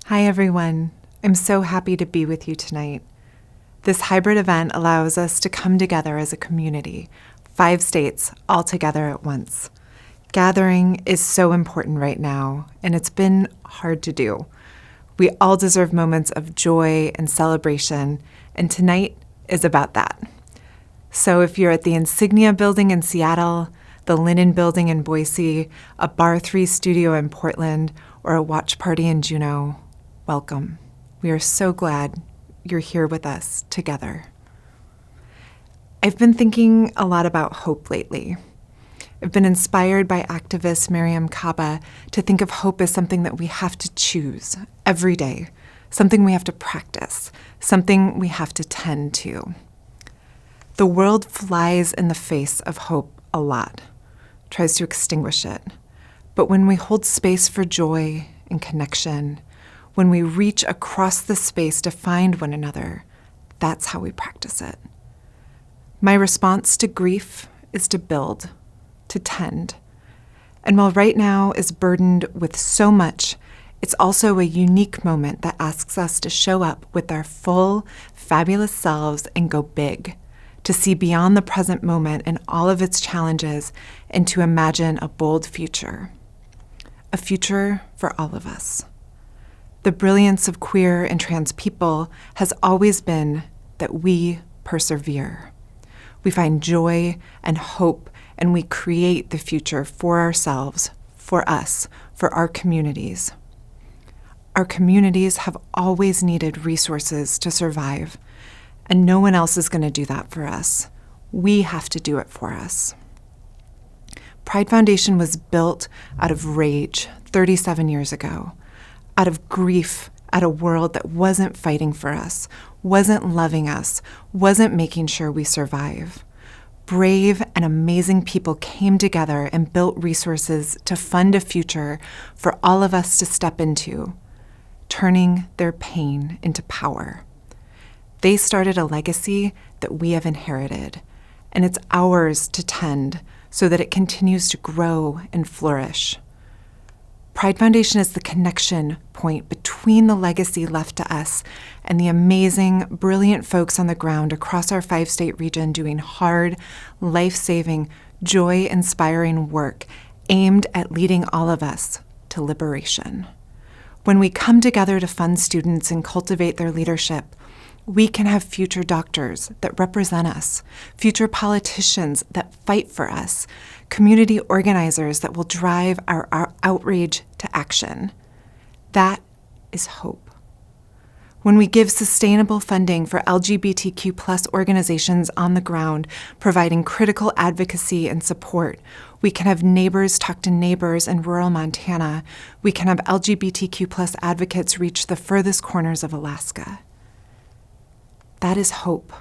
Hi, everyone. I'm so happy to be with you tonight. This hybrid event allows us to come together as a community, 5 states all together at once. Gathering is so important right now, and it's been hard to do. We all deserve moments of joy and celebration, and tonight is about that. So if you're at the Insignia Building in Seattle, the Linen Building in Boise, a Bar 3 studio in Portland, or a watch party in Juneau, welcome. We are so glad you're here with us together. I've been thinking a lot about hope lately. I've been inspired by activist Mariame Kaba to think of hope as something that we have to choose every day, something we have to practice, something we have to tend to. The world flies in the face of hope a lot, tries to extinguish it. But when we hold space for joy and connection, when we reach across the space to find one another, that's how we practice it. My response to grief is to build, to tend. And while right now is burdened with so much, it's also a unique moment that asks us to show up with our full, fabulous selves and go big, to see beyond the present moment and all of its challenges, and to imagine a bold future. A future for all of us. The brilliance of queer and trans people has always been that we persevere. We find joy and hope, and we create the future for ourselves, for us, for our communities. Our communities have always needed resources to survive, and no one else is going to do that for us. We have to do it for us. Pride Foundation was built out of rage 37 years ago, out of grief at a world that wasn't fighting for us, wasn't loving us, wasn't making sure we survive. Brave and amazing people came together and built resources to fund a future for all of us to step into, turning their pain into power. They started a legacy that we have inherited, and it's ours to tend so that it continues to grow and flourish. Pride Foundation is the connection point between the legacy left to us and the amazing, brilliant folks on the ground across our 5-state region doing hard, life-saving, joy-inspiring work aimed at leading all of us to liberation. When we come together to fund students and cultivate their leadership, we can have future doctors that represent us, future politicians that fight for us, community organizers that will drive our outrage to action. That is hope. When we give sustainable funding for LGBTQ+ organizations on the ground, providing critical advocacy and support, we can have neighbors talk to neighbors in rural Montana. We can have LGBTQ+ advocates reach the furthest corners of Alaska. That is hope.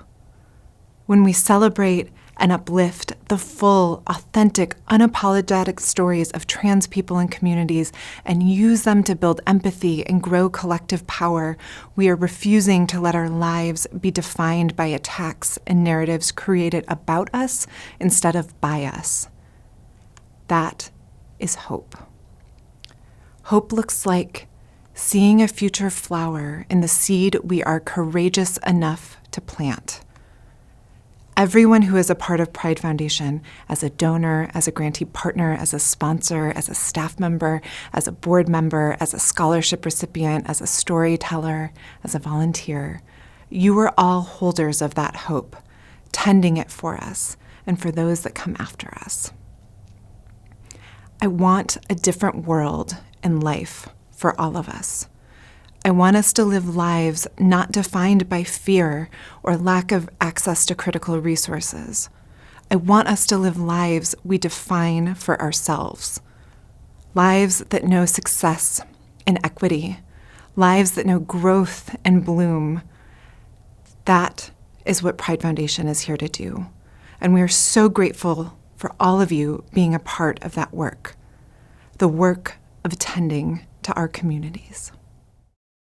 When we celebrate and uplift the full, authentic, unapologetic stories of trans people and communities and use them to build empathy and grow collective power, we are refusing to let our lives be defined by attacks and narratives created about us instead of by us. That is hope. Hope looks like seeing a future flower in the seed we are courageous enough to plant. Everyone who is a part of Pride Foundation, as a donor, as a grantee partner, as a sponsor, as a staff member, as a board member, as a scholarship recipient, as a storyteller, as a volunteer, you are all holders of that hope, tending it for us and for those that come after us. I want a different world and life for all of us. I want us to live lives not defined by fear or lack of access to critical resources. I want us to live lives we define for ourselves. Lives that know success and equity. Lives that know growth and bloom. That is what Pride Foundation is here to do. And we are so grateful for all of you being a part of that work. The work of tending to our communities.